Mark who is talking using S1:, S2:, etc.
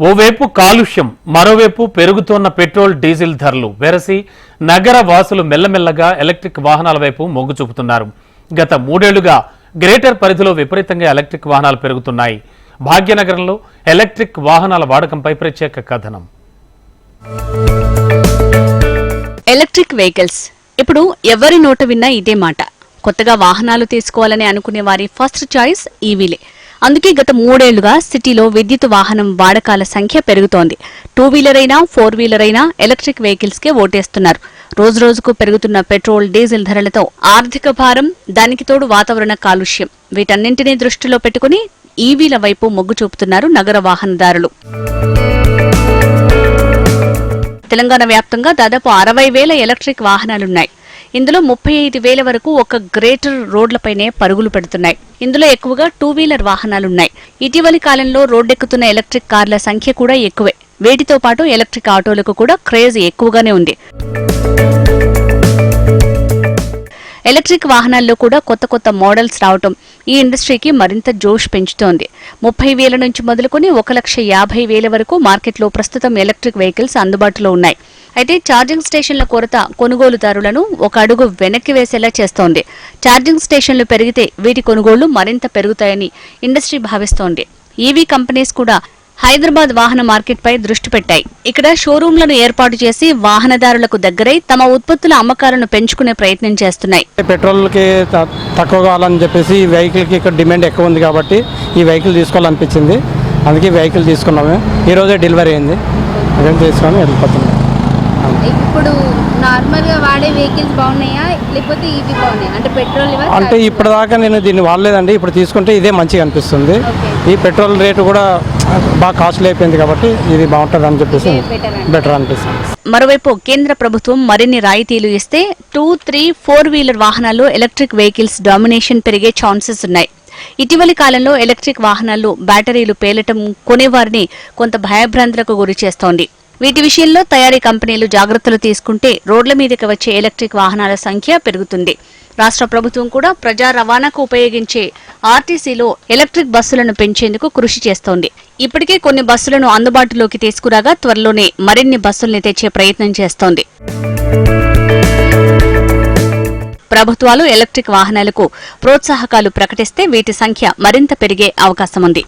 S1: ఓవైపు కాలుష్యం, మరోవైపు పెరుగుతోన్న పెట్రోల్ డీజిల్ ధరలు వెరసి నగర వాసులు మెల్లమెల్లగా ఎలక్ట్రిక్ వాహనాల వైపు మొగ్గు చూపుతున్నారు. గత 3 ఏళ్లుగా గ్రేటర్ పరిధిలో విపరీతంగా ఎలక్ట్రిక్ వాహనాలు పెరుగుతున్నాయి. భాగ్యనగరంలో ఎలక్ట్రిక్ వాహనాల వాడకంపై ప్రత్యేక కథనం.
S2: ఎలక్ట్రిక్ వెహికల్స్ ఇప్పుడు ఎవరి నోట విన్నా ఇదే మాట. కొత్తగా వాహనాలు తీసుకోవాలని అనుకునే వారి ఫస్ట్ చాయిస్ ఈవీలే. అందుకే గత 3 ఏళ్లుగా సిటీలో విద్యుత్ వాహనం వాడకాల సంఖ్య పెరుగుతోంది. 2 వీలర్ అయినా 4 వీలర్ అయినా ఎలక్ట్రిక్ వెహికల్స్ కే ఓటేస్తున్నారు. రోజురోజుకు పెరుగుతున్న పెట్రోల్ డీజిల్ ధరలతో ఆర్థిక భారం, దానికి తోడు వాతావరణ కాలుష్యం, వీటన్నింటినీ దృష్టిలో పెట్టుకుని ఈవీల వైపు మొగ్గు చూపుతున్నారు నగర వాహనదారులు. తెలంగాణ వ్యాప్తంగా దాదాపు 60,000 ఎలక్ట్రిక్ వాహనాలున్నాయి. ఇందులో 35,000 వరకు ఒక గ్రేటర్ రోడ్లపైనే పరుగులు పెడుతున్నాయి. ఇందులో ఎక్కువగా 2 వీలర్ వాహనాలున్నాయి. ఇటీవలి కాలంలో రోడ్డెక్కుతున్న ఎలక్ట్రిక్ కార్ల సంఖ్య కూడా ఎక్కువే. వీటితో పాటు ఎలక్ట్రిక్ ఆటోలకు కూడా క్రేజ్ ఎక్కువగానే ఉంది. ఎలక్ట్రిక్ వాహనాల్లో కూడా కొత్త కొత్త మోడల్స్ రావటం ఈ ఇండస్ట్రీకి మరింత జోష్ పెంచుతోంది. 30,000 నుంచి మొదలుకొని 1,50,000 వరకు మార్కెట్లో ప్రస్తుతం ఎలక్ట్రిక్ వెహికల్స్ అందుబాటులో ఉన్నాయి. అయితే ఛార్జింగ్ స్టేషన్ల కొరత కొనుగోలుదారులను ఒక అడుగు వెనక్కి వేసేలా చేస్తోంది. ఛార్జింగ్ స్టేషన్లు పెరిగితే వీటి కొనుగోళ్లు మరింత పెరుగుతాయని ఇండస్ట్రీ భావిస్తోంది. ఈవీ కంపెనీస్ కూడా హైదరాబాద్ వాహన మార్కెట్ పై దృష్టి పెట్టాయి. ఇక్కడ షోరూంలను ఏర్పాటు చేసి వాహనదారులకు దగ్గరై తమ ఉత్పత్తుల అమ్మకాలను పెంచుకునే ప్రయత్నం చేస్తున్నాయి.
S3: పెట్రోల్ కి తక్కువ కావాలని చెప్పేసి ఈ వెహికల్ కి ఇక్కడ డిమాండ్ ఎక్కువ ఉంది కాబట్టి ఈ వెహికల్ తీసుకోవాలనిపించింది. అందుకే వెహికల్ తీసుకున్నాము. ఈ రోజే డెలివరీ అయింది. అదే తీసుకొని వెళ్ళిపోతున్నాం.
S4: ఇప్పుడు నార్మల్ గా వాడే వెహికల్స్ బాగున్నాయా లేకపోతే ఈవీ బాగున్నాయా? అంటే పెట్రోల్
S3: అంటే ఇప్పటిదాకా నేను దీన్ని వాడలేదండి. ఇప్పుడు తీసుకుంటే ఇదే మంచిగా అనిపిస్తుంది. ఈ పెట్రోల్ రేటు కూడా బాగా కాస్ట్లీ అయిపోయింది కాబట్టి ఇది బాగుంటుంది అని చెప్పేసి బెటర్ అనిపిస్తుంది.
S2: మరోవైపు కేంద్ర ప్రభుత్వం మరిన్ని రాయితీలు ఇస్తే 2, 3, 4 వీలర్ వాహనాల్లో ఎలక్ట్రిక్ వెహికల్స్ డామినేషన్ పెరిగే ఛాన్సెస్ ఉన్నాయి. ఇటీవలి కాలంలో ఎలక్ట్రిక్ వాహనాల్లో బ్యాటరీలు పేలటం కొనేవారిని కొంత భయభ్రాంతులకు గురి చేస్తోంది. వీటి విషయంలో తయారీ కంపెనీలు జాగ్రత్తలు తీసుకుంటే రోడ్ల మీదకి వచ్చే ఎలక్ట్రిక్ వాహనాల సంఖ్య పెరుగుతుంది. రాష్ట్ర ప్రభుత్వం కూడా ప్రజా రవాణాకు ఉపయోగించే ఆర్టీసీలో ఎలక్ట్రిక్ బస్సులను పెంచేందుకు కృషి చేస్తోంది. ఇప్పటికే కొన్ని బస్సులను అందుబాటులోకి తీసుకురాగా త్వరలోనే మరిన్ని బస్సుల్ని తెచ్చే ప్రయత్నం చేస్తోంది. ప్రభుత్వాలు ఎలక్ట్రిక్ వాహనాలకు ప్రోత్సాహకాలు ప్రకటిస్తే వీటి సంఖ్య మరింత పెరిగే అవకాశం ఉంది.